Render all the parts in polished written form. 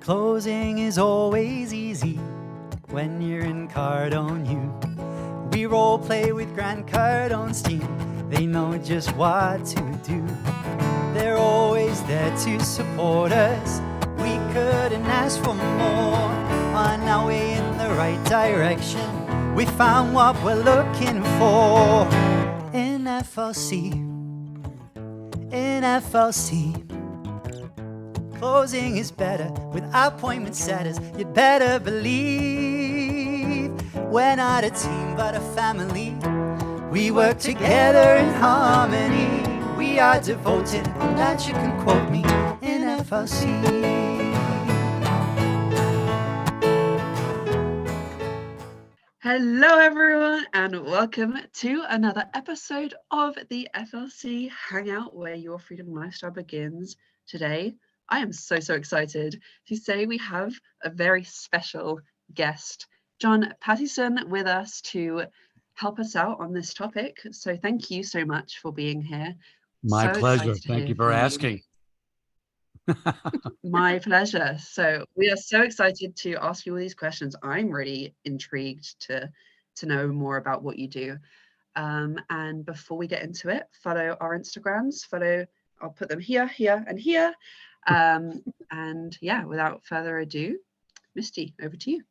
Closing is always easy when you're in Cardone U. We role play with Grant Cardone's team. They know just what to do. They're always there to support us. We couldn't ask for more. On our way in the right direction, we found what we're looking for. In FLC, in FLC. Closing is better with appointment setters. You'd better believe we're not a team but a family. We work together in harmony. We are devoted, on that you can quote me, in FLC. Hello everyone and welcome to another episode of the FLC Hangout where your freedom lifestyle begins. Today I am so excited to say we have a very special guest, John Pattyson, with us to help us out on this topic. So thank you so much for being here. My pleasure. Thank you for asking. My pleasure. So we are so excited to ask you all these questions. I'm really intrigued to know more about what you do. And before we get into it, follow our Instagrams. I'll put them here, and here. And yeah, without further ado, Misty, over to you.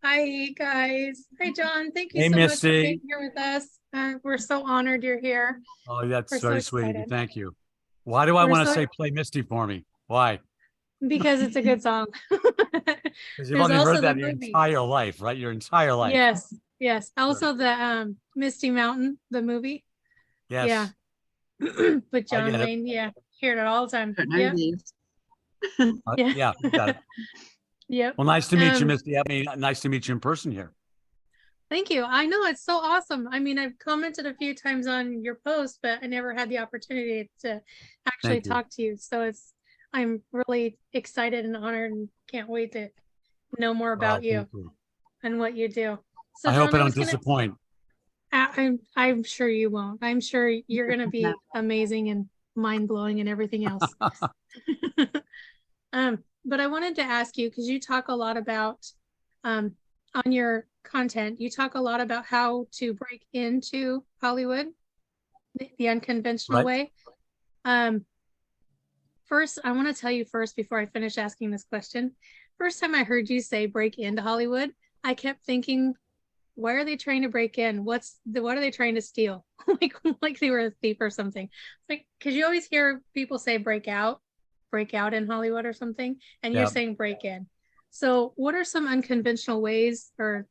Hi guys. Hi John. Thank you Hey, so Misty. much for being here with us. We're so honored you're here. Oh, that's We're very so sweet. excited. Thank you. Why do I We're want to so- say play Misty for me? Why? Because it's a good song. Because you've only heard that your entire life, right? Your entire life. Yes. Also the Misty Mountain, the movie. Yes. Yeah. With John get it. Wayne. Yeah. Hear it all the time. Don't know Yep. these. Yeah, you got it. Yep. Well, nice to meet you, Misty. I mean, nice to meet you in person here. Thank you. I know it's so awesome. I mean, I've commented a few times on your post, but I never had the opportunity to actually talk to you. So I'm really excited and honored and can't wait to know more about you and what you do. So I hope I don't disappoint. I'm sure you won't. I'm sure you're going to be amazing and mind blowing and everything else. But I wanted to ask you, because you talk a lot about on your content, you talk a lot about how to break into Hollywood the unconventional way. First, I want to tell you before I finish asking this question. First time I heard you say break into Hollywood, I kept thinking, why are they trying to break in? What are they trying to steal? like they were a thief or something. Like, because you always hear people say break out in Hollywood or something, and you're saying break in. So what are some unconventional ways or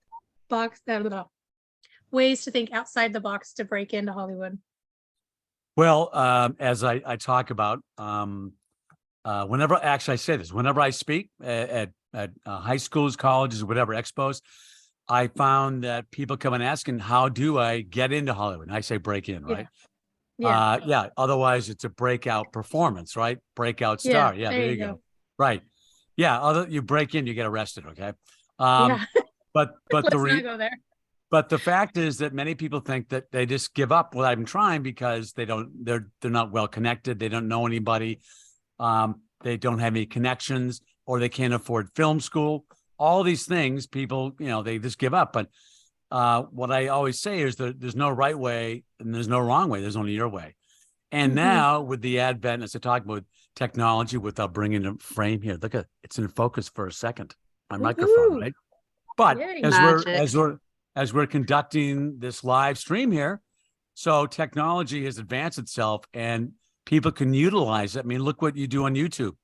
ways to think outside the box to break into Hollywood? Well, as I talk about, whenever I say this, whenever I speak at high schools, colleges, whatever, expos, I found that people come and asking, how do I get into Hollywood? And I say break in, right? Yeah. Otherwise, it's a breakout performance, right? Breakout star. Yeah, there you go. Right. Yeah. You break in, you get arrested. Okay. But let's not go there. But the fact is that many people think that they just give up what I'm trying because they're not well connected. They don't know anybody. They don't have any connections, or they can't afford film school. All these things, people, they just give up. But what I always say is that there's no right way and there's no wrong way. There's only your way. And now with the advent, as I talk about technology, without bringing a frame here, look at it's in focus for a second. My microphone, right? But as we're conducting this live stream here, so technology has advanced itself and people can utilize it. I mean, look what you do on YouTube.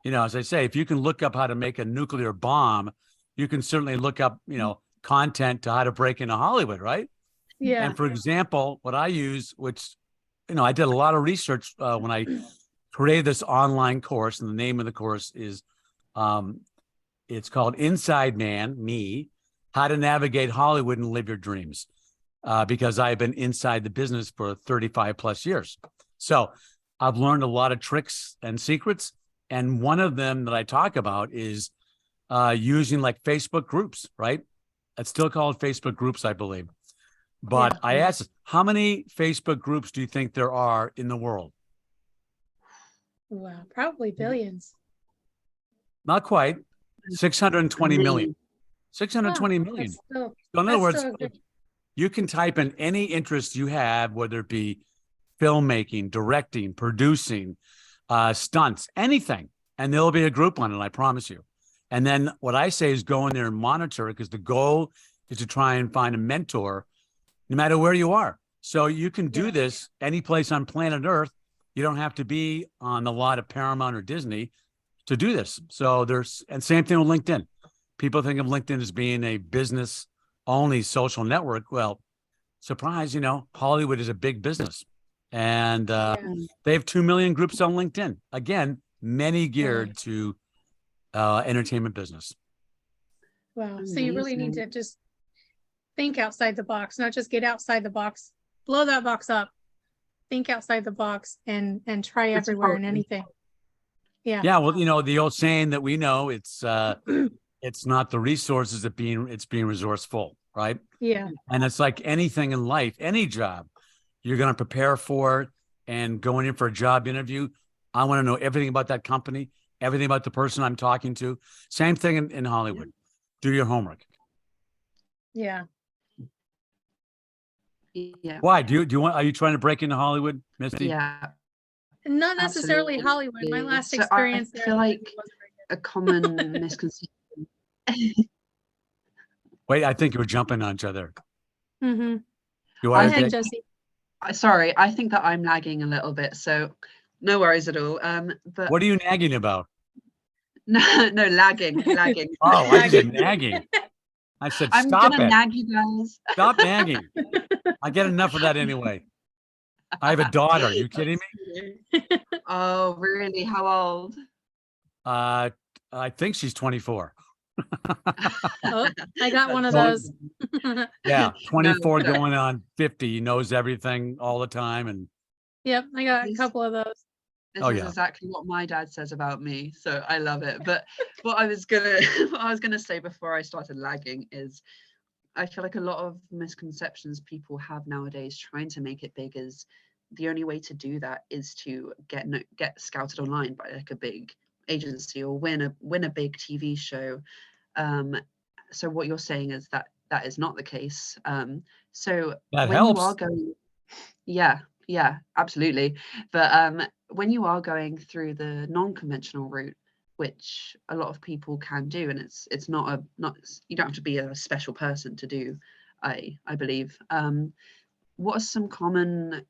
As I say, if you can look up how to make a nuclear bomb, you can certainly look up, content to how to break into Hollywood, right? Yeah. And for example, what I use, which, I did a lot of research when I created this online course, and the name of the course is, it's called Inside Man, Me, How to Navigate Hollywood and Live Your Dreams, because I've been inside the business for 35 plus years. So I've learned a lot of tricks and secrets. And one of them that I talk about is using like Facebook groups, right? It's still called Facebook groups, I believe. But I asked, how many Facebook groups do you think there are in the world? Wow, probably billions. Not quite. 620 million. Amazing. 620 Oh, million. that's still, So in other that's words, still good. you can type in any interest you have, whether it be filmmaking, directing, producing, stunts, anything, and there'll be a group on it, I promise you. And then what I say is go in there and monitor it, because the goal is to try and find a mentor no matter where you are. So you can do Yeah. this any place on planet Earth. You don't have to be on the lot of Paramount or Disney to do this. So and same thing with LinkedIn. People think of LinkedIn as being a business only social network. Well, surprise, Hollywood is a big business, and Yeah. they have 2 million groups on LinkedIn. Again, many geared to entertainment business. Wow. So you really need Amazing. to just think outside the box, not just get outside the box, blow that box up, think outside the box and try It's everywhere and important. anything. Yeah. Yeah, well, the old saying that we know, it's not the resources it's being resourceful, right? Yeah. And it's like anything in life, any job, you're going to prepare for it, and going in for a job interview, I want to know everything about that company, everything about the person I'm talking to. Same thing in Hollywood. Do your homework. Yeah. Yeah. Why? Do you want? Are you trying to break into Hollywood, Misty? Yeah. Not necessarily Absolutely. Hollywood. My last So I experience there feel like wasn't very a common misconception. Wait, I think you were jumping on each other. good. Mm-hmm. You Go are, ahead, Dick? Josie. Sorry, I think that I'm lagging a little bit, so no worries at all. But What are you nagging about? no, lagging. Oh, I said nagging. I said, I'm stop gonna it. nag you guys. Stop nagging. I get enough of that anyway. I have a daughter. Are you kidding me? Oh, really? How old? I think she's 24. Oh, I got one of So, those. yeah, 24 No. going on 50. He knows everything all the time. And Yep, I got a couple of those. This Oh, is yeah. exactly what my dad says about me, so I love it. But what I was gonna say before I started lagging is I feel like a lot of misconceptions people have nowadays trying to make it big is the only way to do that is to get scouted online by like a big agency or win a big TV show. So what you're saying is that that is not the case. So that when you are helps. going, yeah, absolutely. But when you are going through the non-conventional route, which a lot of people can do, and it's not you don't have to be a special person to do, I believe. What are some common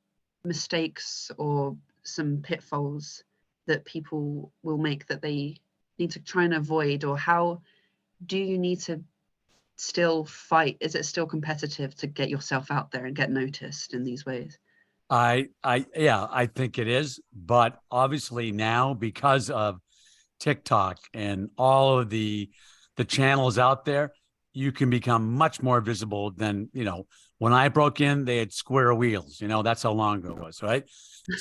mistakes or some pitfalls that people will make that they need to try and avoid, or how do you need to still fight? Is it still competitive to get yourself out there and get noticed in these ways? Yeah, I think it is. But obviously now, because of TikTok and all of the channels out there, you can become much more visible than, when I broke in, they had square wheels, that's how long ago it was, right?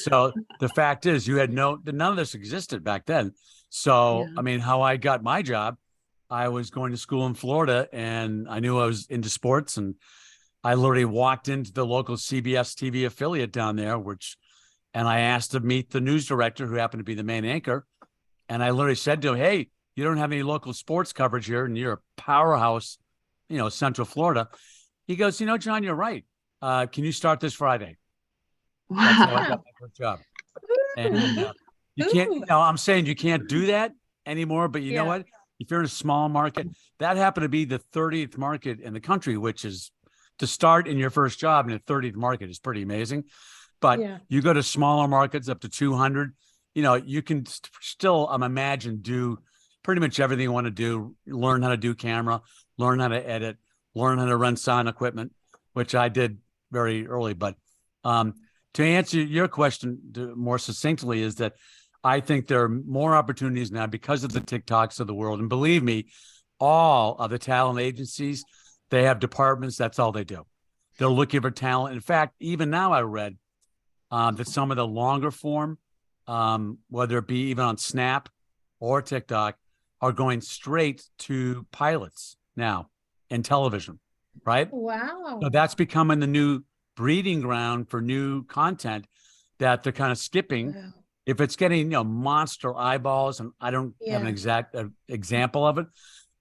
So the fact is you had none of this existed back then. So, Yeah. I mean, how I got my job, I was going to school in Florida and I knew I was into sports, and I literally walked into the local CBS TV affiliate down there, and I asked to meet the news director, who happened to be the main anchor. And I literally said to him, "Hey, you don't have any local sports coverage here, and you're a powerhouse, Central Florida." He goes, "John, you're right. Can you start this Friday?" That's how I got my first job. And you can't, I'm saying you can't do that anymore, but you know what? If you're in a small market, that happened to be the 30th market in the country, which is, to start in your first job in the 30th market is pretty amazing. But you go to smaller markets up to 200, you can still, imagine, do pretty much everything you want to do, learn how to do camera, learn how to edit, learn how to run sound equipment, which I did very early. But to answer your question more succinctly, is that I think there are more opportunities now because of the TikToks of the world. And believe me, all of the talent agencies, they have departments. That's all they do. They're looking for talent. In fact, even now I read that some of the longer form, whether it be even on Snap or TikTok, are going straight to pilots now in television, right? Wow. So that's becoming the new breeding ground for new content that they're kind of skipping. Wow. if it's getting, monster eyeballs, and I don't have an Yeah. exact example of it,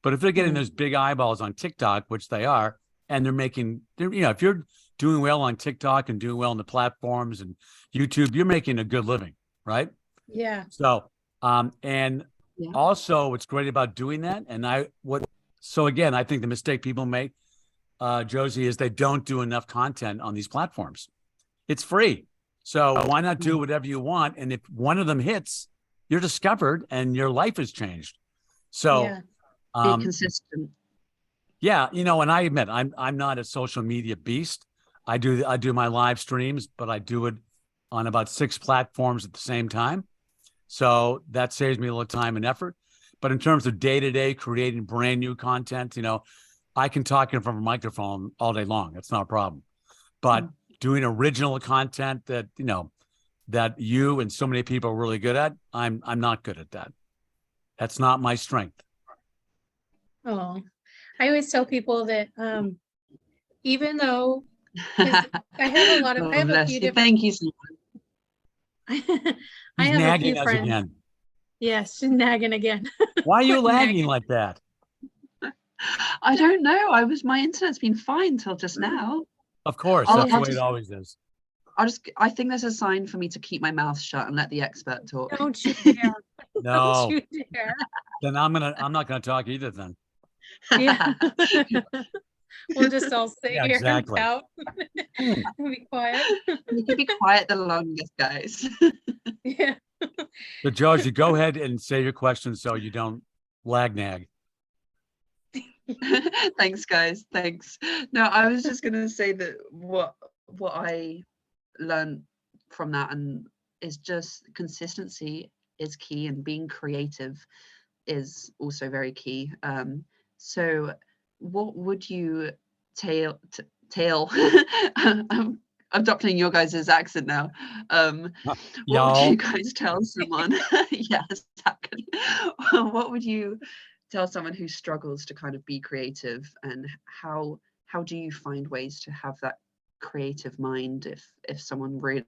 but if they're getting Mhm. those big eyeballs on TikTok, which they are, and if you're doing well on TikTok and doing well on the platforms and YouTube, you're making a good living, right? Yeah. So, and Yeah. also what's great about doing that, so again, I think the mistake people make, Josie, is they don't do enough content on these platforms. It's free. So why not do whatever you want? And if one of them hits, you're discovered and your life has changed. So, Yeah. Be um, consistent. yeah, and I admit I'm not a social media beast. I do my live streams, but I do it on about 6 platforms at the same time. So that saves me a little time and effort. But in terms of day-to-day creating brand new content, I can talk in front of a microphone all day long. That's not a problem. But doing original content that you and so many people are really good at, I'm not good at that. That's not my strength. Oh, I always tell people that even though 'cause I have a lot of Oh, I have a bless few you. different Thank you so much. I He's have a nagging few us friends. again. Yes, she's nagging again. Why are you Quit lagging nagging. like that? I don't know. My internet's been fine till just now. Of course, I'll- that's the I'll way it just- always is. I think there's a sign for me to keep my mouth shut and let the expert talk. Don't you dare. No, Don't you dare. then I'm not gonna talk either. Then Yeah. We'll just all sit Yeah, here exactly. and pout and be quiet. You can be quiet the longest, guys. Yeah. So Josie, go ahead and say your question so you don't lag nag. Thanks, guys. Thanks. No, I was just gonna say that what I learned from that and is just consistency is key, and being creative is also very key. So what would you tail I'm adopting your guys' accent now. What would Y'all, you guys tell someone? Yes, exactly. What would you tell someone who struggles to kind of be creative, and how do you find ways to have that creative mind if someone really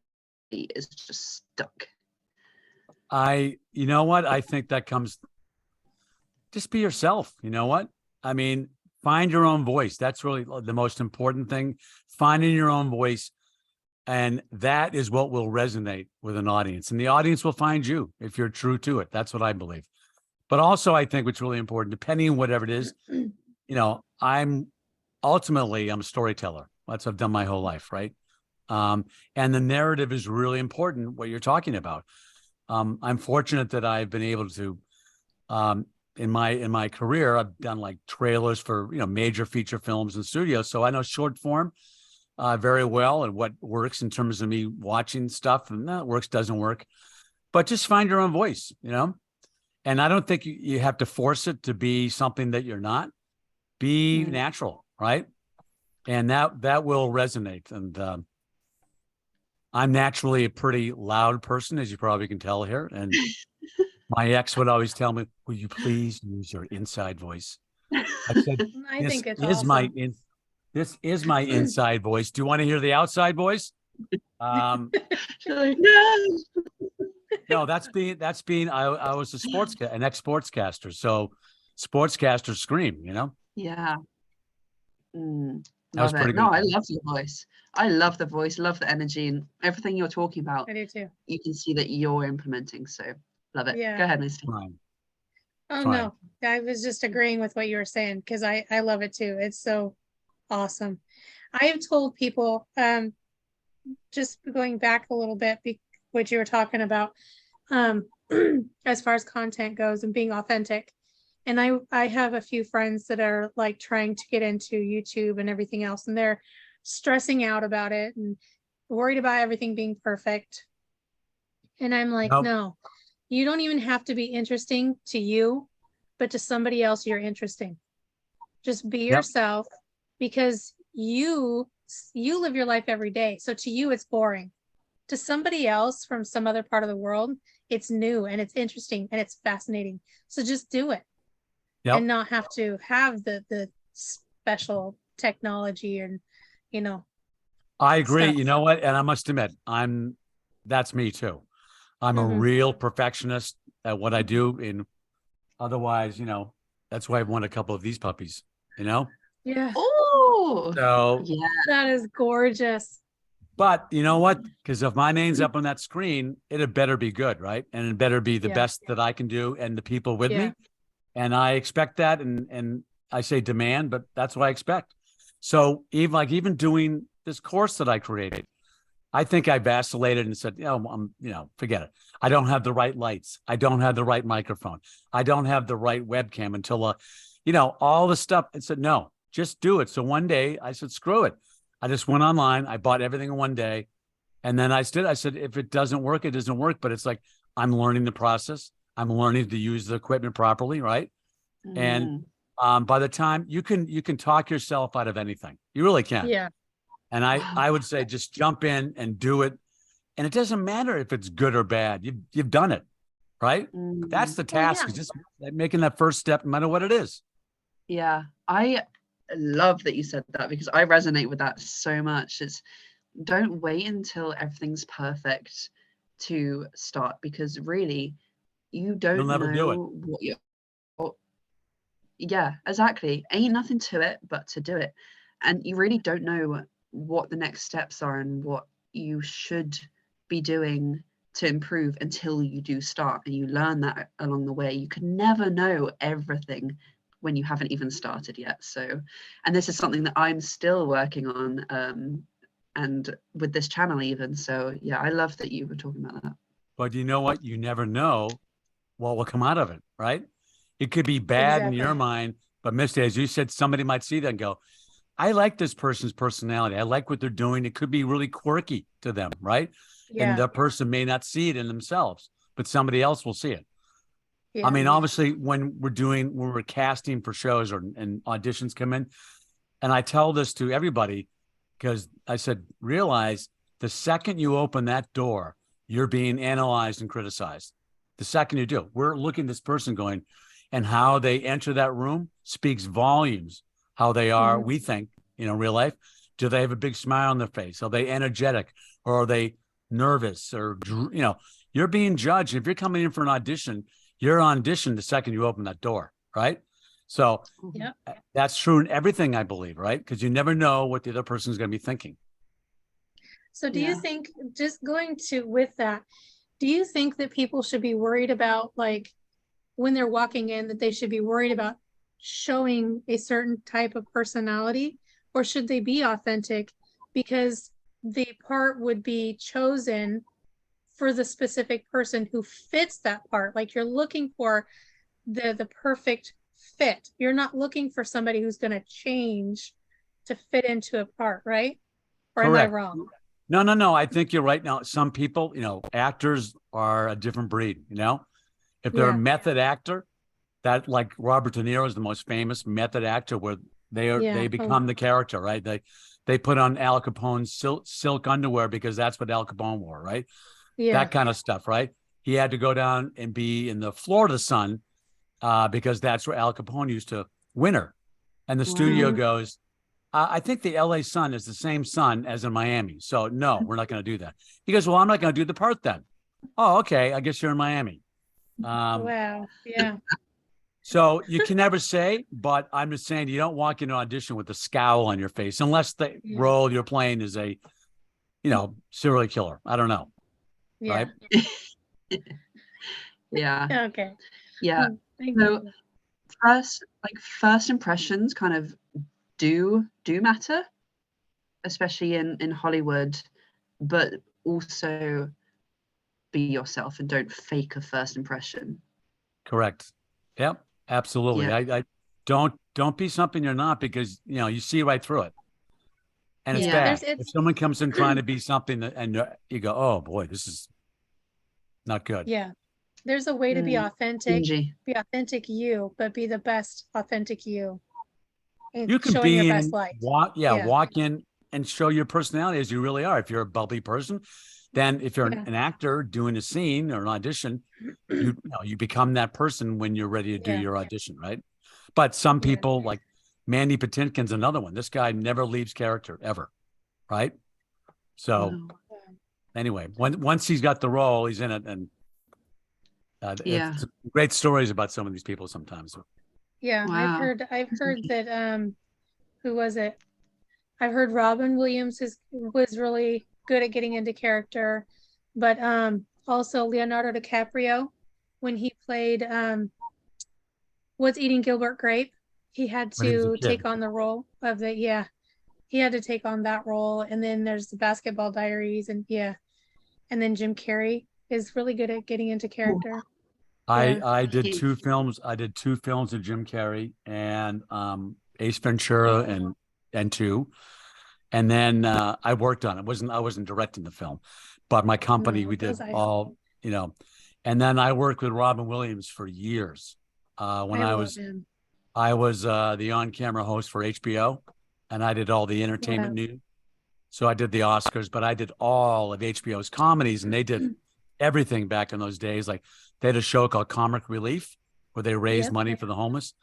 is just stuck? you know what? I think that comes, just be yourself. You know what? I mean, find your own voice. That's really the most important thing. Finding your own voice. And that is what will resonate with an audience. And the audience will find you if you're true to it. That's what I believe. But also, I think what's really important, depending on whatever it is, I'm a storyteller. That's what I've done my whole life, right? And the narrative is really important, what you're talking about. I'm fortunate that I've been able to, in my career, I've done like trailers for, major feature films and studios. So I know short form very well, and what works in terms of me watching stuff, and that works, doesn't work. But just find your own voice, And I don't think you have to force it to be something that you're not. Be natural, right? And that will resonate. And I'm naturally a pretty loud person, as you probably can tell here. And my ex would always tell me, "Will you please use your inside voice?" I said, I think it's is awesome. this is my inside voice. Do you want to hear the outside voice? She's like, no. No, that's being I was an ex-sportscaster. So sportscasters scream, Yeah. That was Love pretty it. No, good. I love your voice. I love the voice, love the energy, and everything you're talking about. I do too. You can see that you're implementing. So love it. Yeah. Go ahead, Misty. Fine. Oh Fine. no, I was just agreeing with what you were saying because I love it too. It's so awesome. I have told people, just going back a little bit, what you were talking about, as far as content goes and being authentic. And I have a few friends that are like trying to get into YouTube and everything else, and they're stressing out about it and worried about everything being perfect. And I'm like, Nope. no, you don't even have to be interesting to you, but to somebody else, you're interesting. Just be yourself, because you live your life every day. So to you, it's boring. To somebody else from some other part of the world, it's new and it's interesting and it's fascinating. So just do it. Yep. And not have to have the special technology and, I agree. stuff. You know what? And I must admit, that's me too. I'm a Mhm. real perfectionist at what I do. And otherwise, that's why I've won a couple of these puppies, Yeah, Oh, So, yeah. that is gorgeous. but you know what? Because if my name's up on that screen, it had better be good, right? And it better be the Yeah. best that I can do and the people with Yeah. me. And I expect that. And I say demand, but that's what I expect. So even doing this course that I created, I think I vacillated and said, forget it. I don't have the right lights. I don't have the right microphone. I don't have the right webcam until, all the stuff. I said, no, just do it. So one day I said, screw it. I just went online. I bought everything in one day. And then I said, if it doesn't work, it doesn't work. But it's like, I'm learning the process. I'm learning to use the equipment properly. Right. And by the time you can talk yourself out of anything, you really can. Yeah. And I would say just jump in and do it. And it doesn't matter if it's good or bad. You've done it, right? That's the Well, task, yeah. is just making that first step, no matter what it is. Yeah, I love that you said that because I resonate with that so much. It's don't wait until everything's perfect to start, because really you don't You'll never do it. know what you're. Yeah, exactly. Ain't nothing to it but to do it. And you really don't know what the next steps are and what you should be doing to improve until you do start, and you learn that along the way. You can never know everything when you haven't even started yet. So, and this is something that I'm still working on, and with this channel even. So yeah, I love that you were talking about that. But you know what? You never know what will come out of it, right? It could be bad in your Exactly. mind, but Misty, as you said, somebody might see that and go, I like this person's personality. I like what they're doing. It could be really quirky to them, right? And Yeah. the person may not see it in themselves, but somebody else will see it. Yeah. I mean, obviously, when we're casting for shows and auditions come in, and I tell this to everybody because I said, realize the second you open that door, you're being analyzed and criticized. The second you do, we're looking at this person going, and how they enter that room speaks volumes. How they are, we think, real life. Do they have a big smile on their face? Are they energetic, or are they nervous? Or you're being judged. If you're coming in for an audition, you're on audition the second you open that door, right? So Yeah. that's true in everything, I believe, right? Because you never know what the other person is going to be thinking. So do you think, just going to with that, do you think that people should be worried about, like, when they're walking in, that they should be worried about showing a certain type of personality, or should they be authentic because the part would be chosen for the specific person who fits that part? Like, you're looking for the perfect fit. You're not looking for somebody who's going to change to fit into a part, right? Or Correct. am I wrong? No. I think you're right. Now, some people, actors are a different breed, If they're a method actor, that, like Robert De Niro is the most famous method actor, where they become the character, right? They put on Al Capone's silk underwear because that's what Al Capone wore, right? Yeah. That kind of stuff, right? He had to go down and be in the Florida sun because that's where Al Capone used to winter. And the studio goes, I think the LA sun is the same sun as in Miami. So no, we're not going to do that. He goes, well, I'm not going to do the part then. Oh, okay. I guess you're in Miami. Wow. Yeah. So you can never say, but I'm just saying, you don't walk into an audition with a scowl on your face unless the role you're playing is a, serial killer. I don't know. Yeah. Right? Yeah. Okay. Yeah. So first impressions kind of do matter, especially in Hollywood, but also be yourself and don't fake a first impression. Correct. Yep. Absolutely. Yeah. I don't be something you're not, because you see right through it, and it's bad. If someone comes in trying to be something and you go, oh boy, this is not good. Yeah. There's a way to be authentic. Stingy. Be authentic you, but be the best authentic you. You can showing be your in, best light. walk in and show your personality as you really are. If you're a bubbly person, then if you're an actor doing a scene or an audition, you become that person when you're ready to do your audition, right? But some people, like Mandy Patinkin's another one. This guy never leaves character ever, right? So anyway, once he's got the role, he's in it, and Yeah. it's great stories about some of these people sometimes. Yeah, Wow. I've heard that who was it? I've heard Robin Williams was really good at getting into character, but also Leonardo DiCaprio when he played What's Eating Gilbert Grape, he had When he was a to kid. take on the role of he had to take on that role. And then there's the Basketball Diaries, and and then Jim Carrey is really good at getting into character. Yeah. I did He- 2 films. I did 2 films with Jim Carrey and Ace Ventura and 2. And then I worked on it. I wasn't directing the film, but my company, No, we did those I- all, and then I worked with Robin Williams for years. When I I love was him. the on-camera host for HBO, and I did all the entertainment news. So I did the Oscars, but I did all of HBO's comedies, and they did everything back in those days. Like they had a show called Comic Relief where they raised Yep. money for the homeless,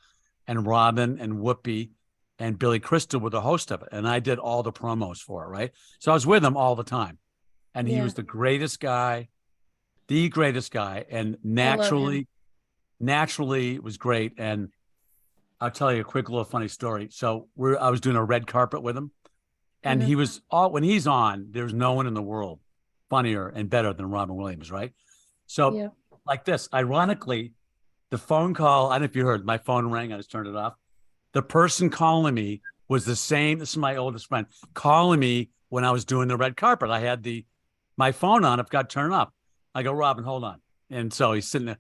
and Robin and Whoopi and Billy Crystal were the host of it. And I did all the promos for it, right? So I was with him all the time. And he Yeah. was the greatest guy, and naturally it was great. And I'll tell you a quick little funny story. So I was doing a red carpet with him, and he was when he's on, there's no one in the world funnier and better than Robin Williams, right? So Yeah. like this, ironically, the phone call, I don't know if you heard, my phone rang, I just turned it off. The person calling me was the same. This is my oldest friend calling me when I was doing the red carpet. I had my phone on, it got turned up. I go, Robin, hold on. And so he's sitting there.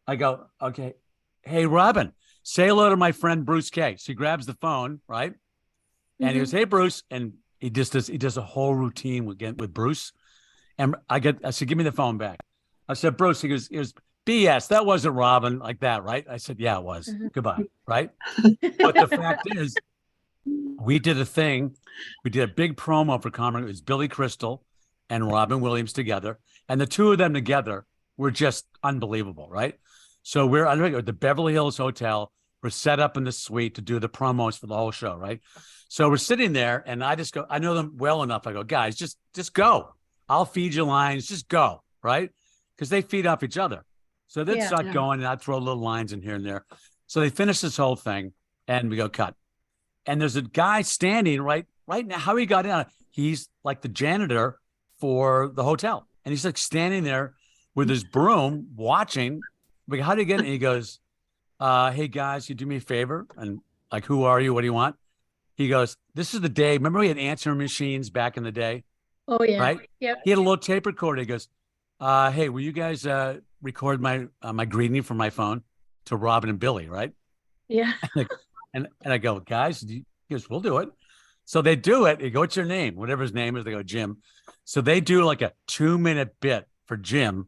I go, okay. Hey, Robin, say hello to my friend Bruce Kay. So he grabs the phone, right? And he goes, hey, Bruce. And he does a whole routine with Bruce. And I said, give me the phone back. I said, Bruce, he goes, BS. That wasn't Robin, like that, right? I said, yeah, it was. Goodbye, right? But the fact is, we did a big promo for Comic. It was Billy Crystal and Robin Williams together. And the two of them together were just unbelievable, right? So we're at the Beverly Hills Hotel. We're set up in the suite to do the promos for the whole show, right? So we're sitting there, and I just go, I know them well enough. I go, guys, just go. I'll feed you lines. Just go, right? Because they feed off each other. So they'd start going, and I'd throw little lines in here and there. So they finish this whole thing, and we go cut. And there's a guy standing right now. How he got in? He's like the janitor for the hotel, and he's like standing there with his broom watching. We go, how do you get in? And he goes, hey guys, you do me a favor. And like, who are you? What do you want? He goes, this is the day. Remember we had answering machines back in the day? Oh yeah. Right? Yep. He had a little tape recorder. He goes, hey, will you guys record my greeting from my phone to Robin and Billy, right? Yeah. And I go, guys, he goes, we'll do it. So they do it. They go, what's your name? Whatever his name is, they go, Jim. So they do like a 2-minute bit for Jim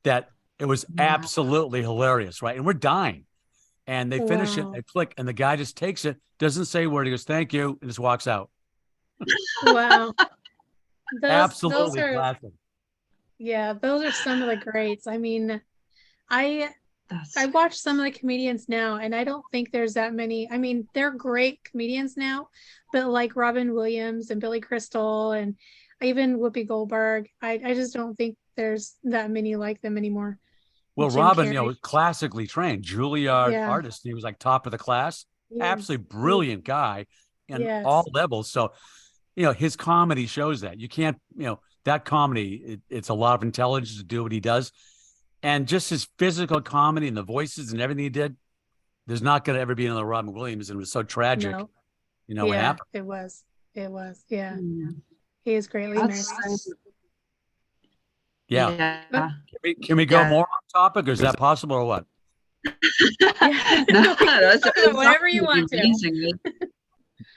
that it was absolutely hilarious, right? And we're dying. And they finish it, they click, and the guy just takes it, doesn't say a word. He goes, thank you, and just walks out. Wow. Absolutely classic. Yeah, those are some of the greats. I mean, I watch some of the comedians now, and I don't think there's that many. I mean, they're great comedians now, but like Robin Williams and Billy Crystal and even Whoopi Goldberg, I just don't think there's that many like them anymore. Well, Jim Robin, Carrey. was classically trained, Juilliard artist. He was like top of the class, absolutely brilliant guy in all levels. So, his comedy shows that. You can't, that comedy, it's a lot of intelligence to do what he does. And just his physical comedy and the voices and everything he did, there's not going to ever be another Robin Williams. And it was so tragic, No. what happened. It was. Yeah. He is greatly missed. Yeah. Can we go more on topic, or is that possible, or what? No, that's whatever you want to. Amazing.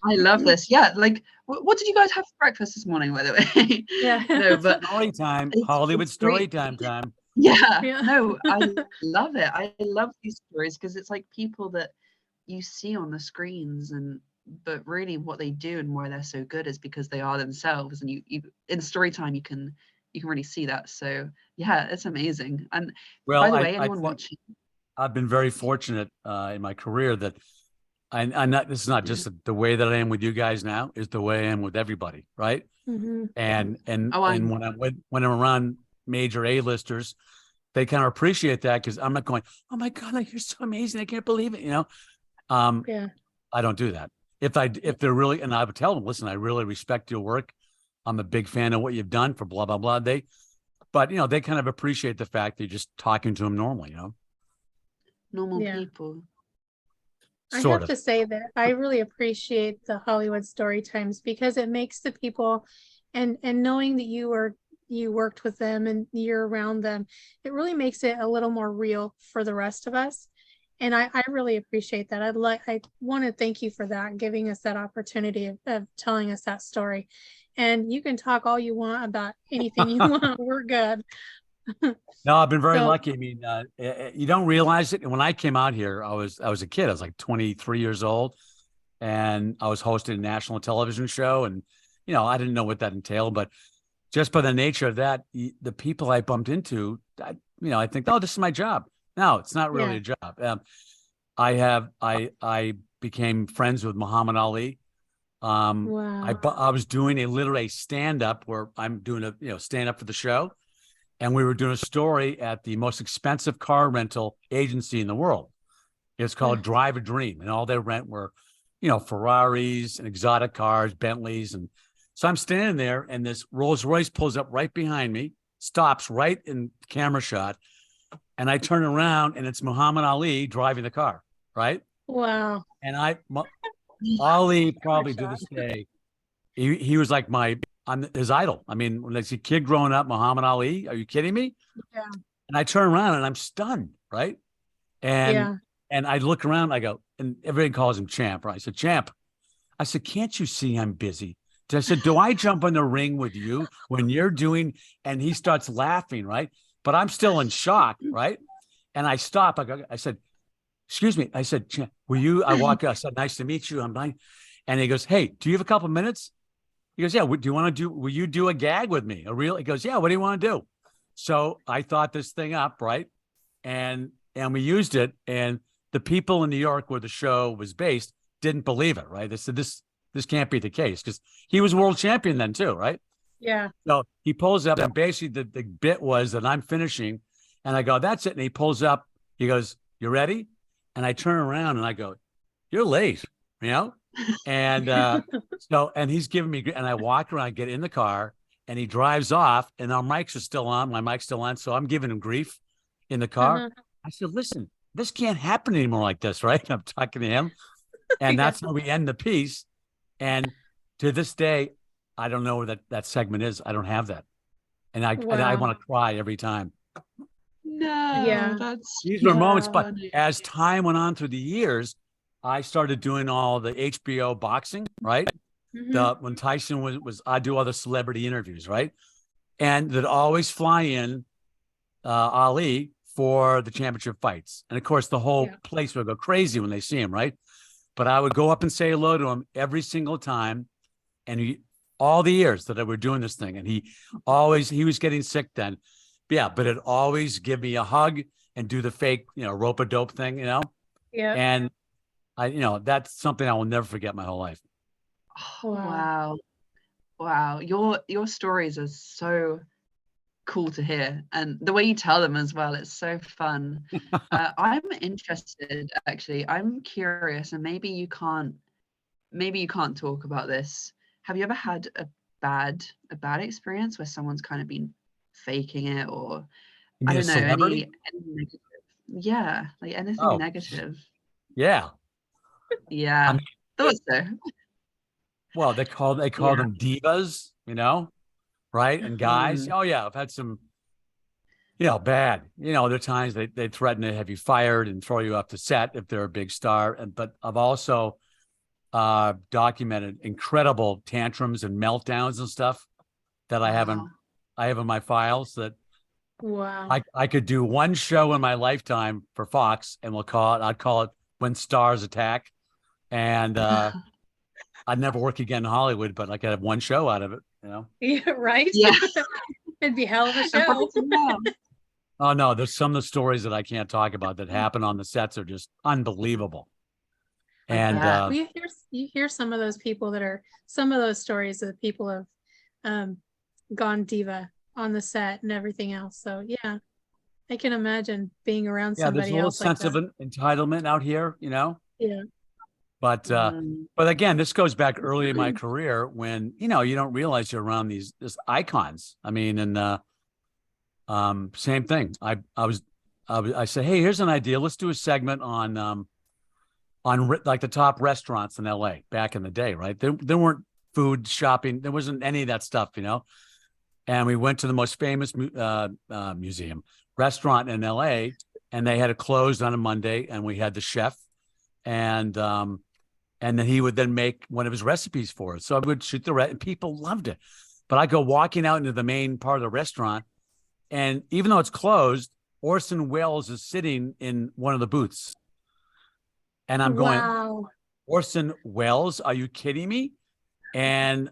I love this. Yeah, like what did you guys have for breakfast this morning, by the way? Yeah. No, but story time, Hollywood story time. Yeah. No, I love it. I love these stories because it's like people that you see on the screens, but really what they do and why they're so good is because they are themselves, and you in story time you can really see that. So yeah, it's amazing. And by the way, anyone watching, I've been very fortunate in my career that I'm not, this is not just the way that I am with you guys now, is the way I am with everybody, right? And Oh, when I'm around major A-listers, they kind of appreciate that because I'm not going, oh my God, like, you're so amazing. I can't believe it. Yeah. I don't do that. If they're really, and I would tell them, listen, I really respect your work. I'm a big fan of what you've done for blah, blah, blah. But they kind of appreciate the fact that you're just talking to them normally, normal Yeah. people. I Sort have of. to say that I really appreciate the Hollywood story times because it makes the people and knowing that you worked with them and you're around them, it really makes it a little more real for the rest of us. And I really appreciate that. I want to thank you for that, giving us that opportunity of telling us that story. And you can talk all you want about anything you want. We're good. No, I've been very So lucky. I mean, you don't realize it. And when I came out here, I was a kid. I was like 23 years old, and I was hosting a national television show. And I didn't know what that entailed, but just by the nature of that, the people I bumped into, I think, oh, this is my job. No, it's not really a job. I became friends with Muhammad Ali. wow. I was doing literally stand up where I'm doing a stand up for the show. And we were doing a story at the most expensive car rental agency in the world. It's called Drive a Dream. And all they rent were, Ferraris and exotic cars, Bentleys. And so I'm standing there and this Rolls Royce pulls up right behind me, stops right in camera shot. And I turn around and it's Muhammad Ali driving the car, right? Wow. And Ali probably to shot. this day, he was like I'm his idol. I mean, when I see a kid growing up, Muhammad Ali, are you kidding me? Yeah. And I turn around and I'm stunned, right? And Yeah. and I look around, I go, and everybody calls him Champ, right? I said, Champ, I said, can't you see I'm busy? I said, do I jump in the ring with you when you're doing, and he starts laughing, right? But I'm still in shock, right? And I stop. I said, excuse me. I said, I walk out. I said, nice to meet you. I'm like, and he goes, hey, do you have a couple minutes? He goes, yeah. Will you do a gag with me? He goes, yeah. What do you want to do? So I thought this thing up, right? And we used it. And the people in New York where the show was based didn't believe it, right? They said, this can't be the case because he was world champion then too, right? Yeah. So he pulls up and basically the bit was that I'm finishing and I go, that's it. And he pulls up, he goes, you ready? And I turn around and I go, you're late, And and he's giving me, and I walk around, get in the car, and he drives off, and our mics are still on. My mic's still on, so I'm giving him grief in the car. I said, "Listen, this can't happen anymore like this, right?" I'm talking to him, and that's how we end the piece. And to this day, I don't know where that segment is. I don't have that, and I want to cry every time. No, Yeah. These were moments, but as time went on through the years, I started doing all the HBO boxing, right? When Tyson I do all the celebrity interviews, right? And they'd always fly in Ali for the championship fights. And of course, the whole place would go crazy when they see him, right? But I would go up and say hello to him every single time. And all the years that I were doing this thing, and he was getting sick then. Yeah, but it'd always give me a hug and do the fake, rope-a-dope thing, Yeah. And that's something I will never forget my whole life. Oh, wow. Your stories are so cool to hear, and the way you tell them as well, it's so fun. I'm interested, actually. I'm curious, and maybe you can't talk about this. Have you ever had a bad experience where someone's kind of been faking it, or I don't know, any negative? Yeah, like anything negative. Yeah. Yeah. Thought so. Well, they call them divas, right? And guys, oh yeah, I've had some, bad. There are times they threaten to have you fired and throw you off the set if they're a big star. But I've also documented incredible tantrums and meltdowns and stuff that I have in my files that I could do one show in my lifetime for Fox, and I'd call it When Stars Attack. And I'd never work again in Hollywood, but I could have one show out of it, Yeah, right? Yeah. It'd be a hell of a show. Oh no, there's some of the stories that I can't talk about that happen on the sets are just unbelievable. And you hear some of those people some of those stories that people have gone diva on the set and everything else. So yeah, I can imagine being around Yeah, there's a somebody little else like sense of that. an entitlement out here, you know. Yeah. But Mm. but again, this goes back early in my career when you don't realize you're around these icons. I mean, and same thing. I said, hey, here's an idea. Let's do a segment on like the top restaurants in LA back in the day, right? There weren't food shopping. There wasn't any of that stuff, And we went to the most famous museum restaurant in LA, and they had it closed on a Monday, and we had the chef, and then he would then make one of his recipes for us. So I would shoot and people loved it. But I go walking out into the main part of the restaurant, and even though it's closed, Orson Welles is sitting in one of the booths. And I'm going, Wow. Orson Welles, are you kidding me? And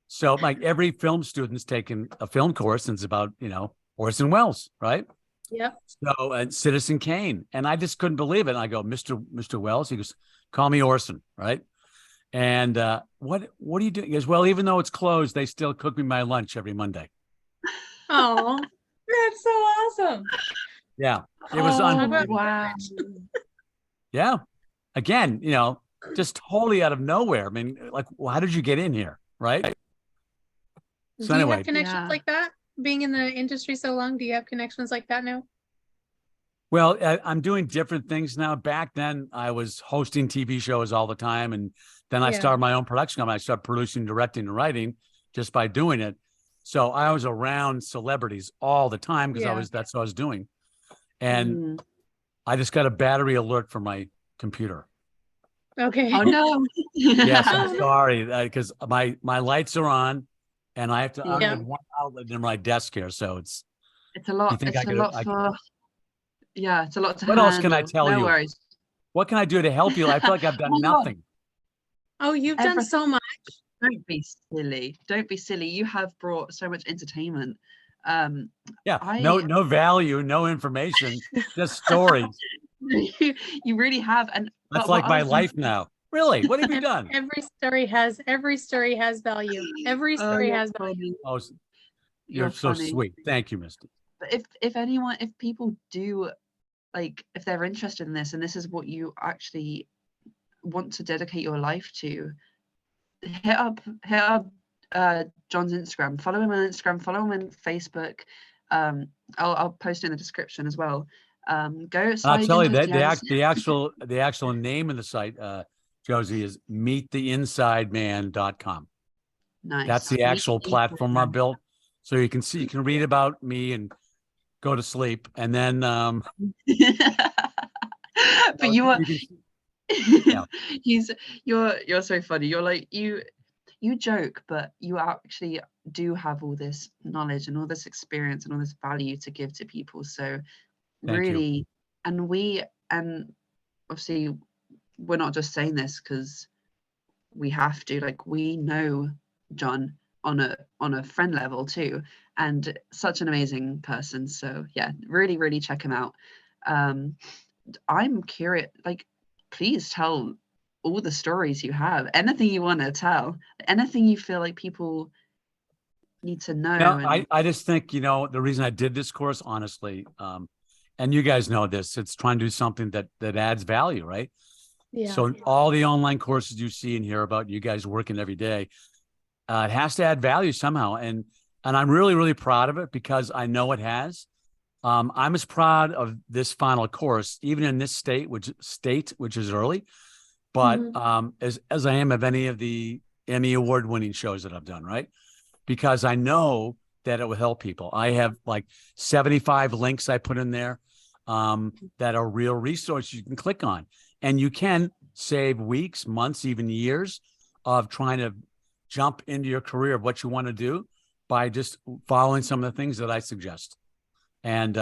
so like every film student's taken a film course and it's about, Orson Welles, right? Yep. So, and Citizen Kane. And I just couldn't believe it. And I go, Mr. Welles, he goes, call me Orson, right? And what are you doing? He goes, well, even though it's closed, they still cook me my lunch every Monday. Oh, that's so awesome. Yeah. It was unbelievable. Wow. Yeah. Again, just totally out of nowhere. I mean, like, well, how did you get in here? Right. So Do you anyway, have connections Yeah. like that? Being in the industry so long, do you have connections like that now? well, I'm doing different things now. Back then, I was hosting TV shows all the time. And then I Yeah. started my own production company. I started producing, directing, and writing just by doing it. So I was around celebrities all the time because Yeah. that's what I was doing. And Mm. I just got a battery alert from my computer. Okay. Oh no. Yes, Oh, I'm no. sorry because my lights are on, and I have to. I Yeah. have one outlet in my desk here, so it's. It's a lot. You think It's I a could? lot for. Yeah, it's a lot to What handle. else can I tell no you? worries. What can I do to help you? I feel like I've done Oh my God. nothing. Oh, you've done Everything. so much. Don't be silly. Don't be silly. You have brought so much entertainment. Yeah, I no value, no information, just stories. you really have. And That's but like what my I was life now. Really, what have you done? Every story has value. Every Oh, story you're has value. funny. Oh, You're you're so funny. sweet. Thank you, Misty. But if people do, like, if they're interested in this and this is what you actually want to dedicate your life to, hit up John's Instagram. Follow him on Instagram. Follow him on Facebook. I'll post it in the description as well. Go I'll slide tell you into that his DMs. the actual name of the site, Josie, is meettheinsideman.com. Nice. That's the actual platform I built. So you can read about me and go to sleep. And then But you are Yeah. you're so funny. You're like you joke, but you actually do have all this knowledge and all this experience and all this value to give to people. So Thank you. really, and obviously we're not just saying this because we have to, like, we know John on a friend level too, and such an amazing person. So yeah, really, really check him out. I'm curious, like, please tell all the stories you have, anything you want to tell, anything you feel like people need to know. No, And I just think, the reason I did this course, honestly, and you guys know this, it's trying to do something that adds value, right? Yeah. So all the online courses you see and hear about, you guys working every day, it has to add value somehow. And I'm really, really proud of it because I know it has. I'm as proud of this final course, even in this state, which is early, but as I am of any of the Emmy award-winning shows that I've done, right? Because I know that it will help people. I have like 75 links I put in there that are real resources you can click on, and you can save weeks, months, even years of trying to jump into your career of what you want to do by just following some of the things that I suggest. And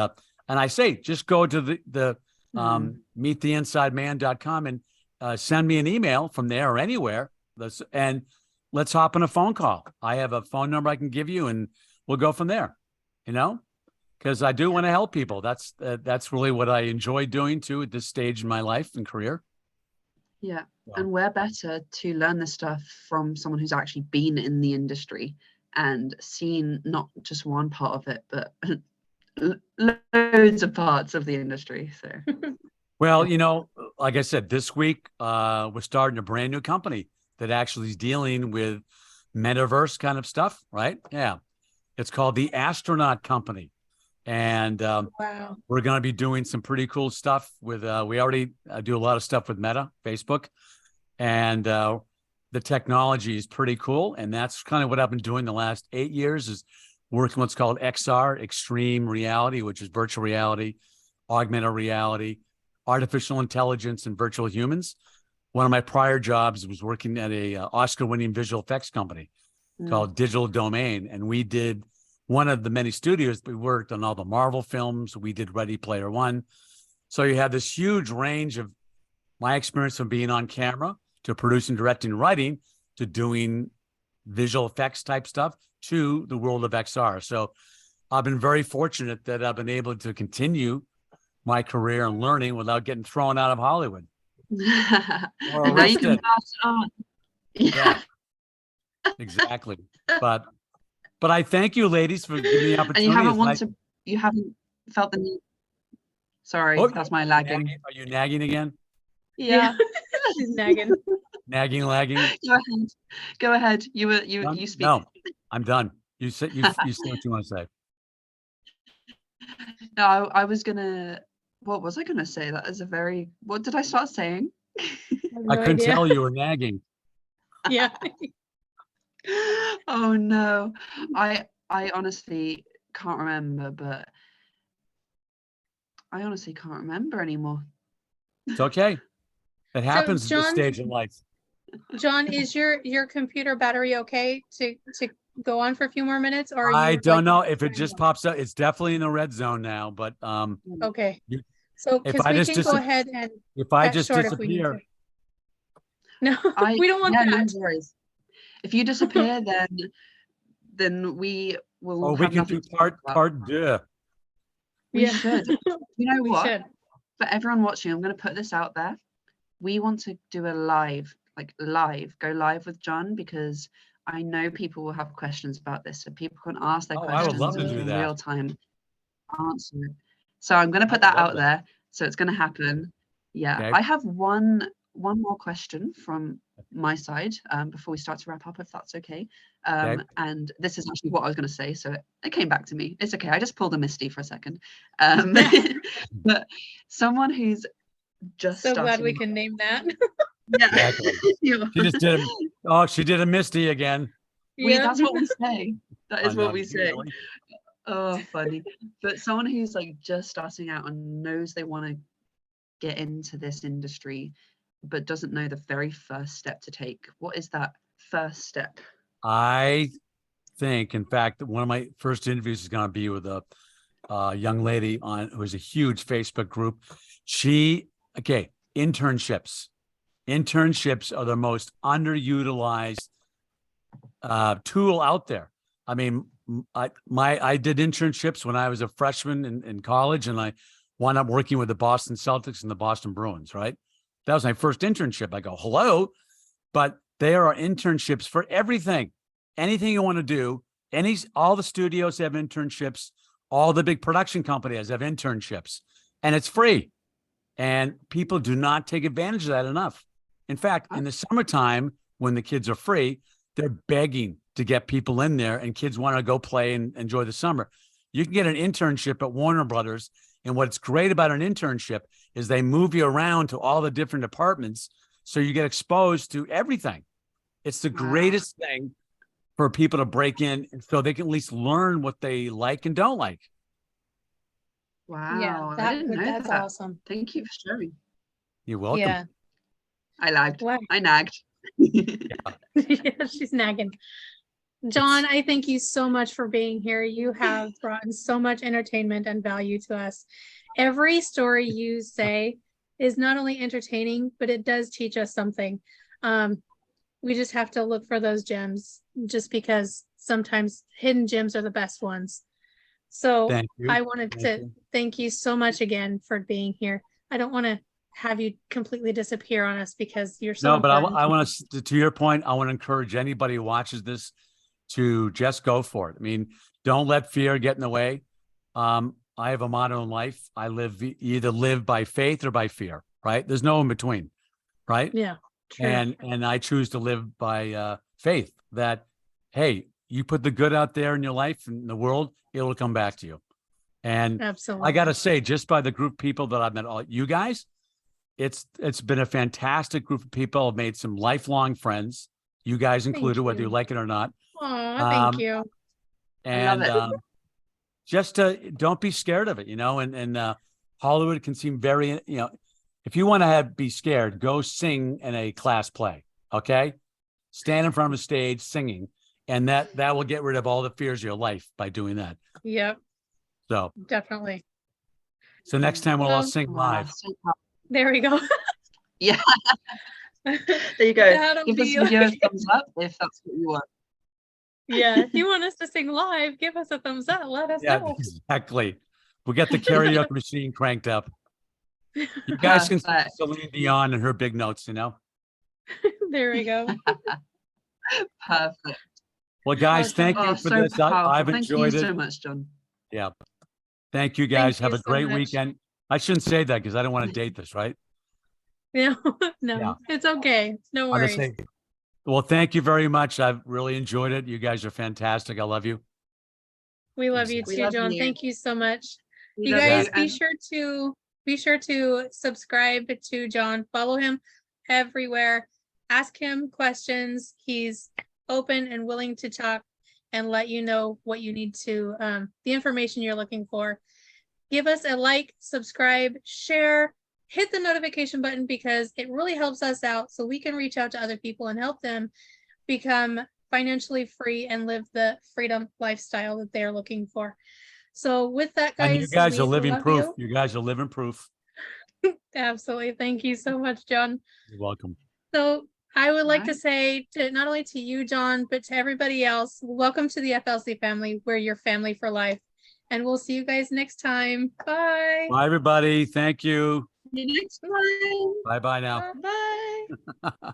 I say, just go to the meettheinsideman.com and send me an email from there or anywhere. And let's hop on a phone call. I have a phone number I can give you, and we'll go from there. Because I do want to help people. That's really what I enjoy doing too at this stage in my life and career. Yeah. Wow. And where better to learn this stuff from someone who's actually been in the industry and seen not just one part of it, but loads of parts of the industry. So Well, you know, like I said, this week we're starting a brand new company that actually is dealing with metaverse kind of stuff, right? Yeah. It's called the Astronaut Company. And Wow. we're going to be doing some pretty cool stuff with, we already do a lot of stuff with Meta, Facebook, and the technology is pretty cool. And that's kind of what I've been doing the last 8 years is working what's called XR, extreme reality, which is virtual reality, augmented reality, artificial intelligence, and virtual humans. One of my prior jobs was working at a Oscar-winning visual effects company called Digital Domain. And we did one of the many studios. We worked on all the Marvel films. We did Ready Player One. So you have this huge range of my experience from being on camera to producing, directing, writing, to doing visual effects type stuff, to the world of XR. So I've been very fortunate that I've been able to continue my career and learning without getting thrown out of Hollywood. Or and now you can arrested. pass it on. Yeah, exactly. But I thank you, ladies, for giving me the opportunity. And you haven't felt the need. Sorry, Oh, that's my lagging. Are you nagging again? Yeah. She's nagging. Nagging, lagging? Go ahead. You speak. No, I'm done. You say what you want to say. No, I was gonna. What was I gonna say? That is a very. What did I start saying? I couldn't tell you were nagging. Yeah. Oh no, I honestly can't remember, but I honestly can't remember anymore. It's okay. It happens at this John- stage of life. John, is your computer battery okay to go on for a few more minutes, or are I you, don't know if it just pops up. It's definitely in the red zone now, but Okay. you- So if because I we just can go ahead and if I cut just short if we need disappear, to. No, we don't want yeah, that. no worries. If you disappear, then we will. or we have can nothing do to talk about. part deux. We Yeah. should. You know We what? should. For everyone watching, I'm going to put this out there. We want to do a live, go live with John, because I know people will have questions about this, so people can ask their Oh, I would questions love to and do in that. real time answer it. So I'm going to put I would that love out that. there. So it's going to happen. Yeah, Okay. I have one more question from my side before we start to wrap up, if that's okay. Okay. And this is actually what I was going to say, so it came back to me. It's okay. I just pulled a Misty for a second. But someone who's just So glad we starting. can name that. Yeah. Exactly. She just did. She did a Misty again. That's what we say. That is Oh, no, what we say. really? Oh, funny. But someone who's like just starting out and knows they want to get into this industry, but doesn't know the very first step to take. What is that first step? I think, in fact, that one of my first interviews is going to be with a young lady who has a huge Facebook group. Internships. Internships are the most underutilized tool out there. I mean, I did internships when I was a freshman in college, and I wound up working with the Boston Celtics and the Boston Bruins, right? That was my first internship. I go, hello, but there are internships for everything. Anything you want to do, all the studios have internships, all the big production companies have internships, and it's free. And people do not take advantage of that enough. In fact, in the summertime, when the kids are free, they're begging to get people in there, and kids want to go play and enjoy the summer. You can get an internship at Warner Brothers. And what's great about an internship is they move you around to all the different departments, so you get exposed to everything. It's the greatest thing for people to break in, so they can at least learn what they like and don't like. Wow. Yeah, I didn't know that's that. awesome. Thank you for sharing. You're welcome. Yeah. I lagged. Wow. I nagged. Yeah, she's nagging. John, I thank you so much for being here. You have brought in so much entertainment and value to us. Every story you say is not only entertaining, but it does teach us something. We just have to look for those gems, just because sometimes hidden gems are the best ones. So Thank you. I wanted to thank you so much again for being here. I don't want to have you completely disappear on us because you're so No, but important. I want to your point, I want to encourage anybody who watches this to just go for it. I mean, don't let fear get in the way. I have a motto in life. I either live by faith or by fear, right? There's no in between, right? Yeah. True. And I choose to live by faith that, hey, you put the good out there in your life and in the world, it'll come back to you. And Absolutely. I got to say, just by the group of people that I've met, all you guys, it's been a fantastic group of people. I've made some lifelong friends, you guys included, whether you like it or not. Oh, thank you. And I love it. just don't be scared of it, you know, and Hollywood can seem very, you know, if you want to be scared, go sing in a class play. Okay. Stand in front of a stage singing, and that will get rid of all the fears of your life by doing that. Yep. So Definitely. So next time we'll all sing Wow, live. so proud. There we go. Yeah, there you go. That'll Give us be video like- a thumbs up if that's what you want. Yeah. If you want us to sing live, give us a thumbs up. Let us Yeah, know. exactly. We'll get the karaoke machine cranked up. You guys can sing Perfect. Celine Dion and her big notes, you know? There we go. Perfect. Well, guys, Awesome. thank you Oh, for so this. powerful. I've Thank you enjoyed it. so much, John. Yeah. Thank you, guys. Thank Have you a so great much. weekend. I shouldn't say that because I don't want to date this, right? No, no, Yeah. it's okay. No I'll just worries. say, well, thank you very much. I've really enjoyed it. You guys are fantastic. I love you. We love you We too, love John. you. Thank you so much. We You love guys you, be sure to subscribe to John. Follow him everywhere. Ask him questions. He's open and willing to talk and let you know what you need to the information you're looking for. Give us a like, subscribe, share, hit the notification button because it really helps us out so we can reach out to other people and help them become financially free and live the freedom lifestyle that they're looking for. So with that, guys, And you guys are we living love proof. you. You guys are living proof. Absolutely. Thank you so much, John. You're welcome. So I would like to Right. say to not only to you, John, but to everybody else, welcome to the FLC family. We're your family for life. And we'll see you guys next time. Bye. Bye, everybody. Thank you. See you next time. Bye-bye now. Bye.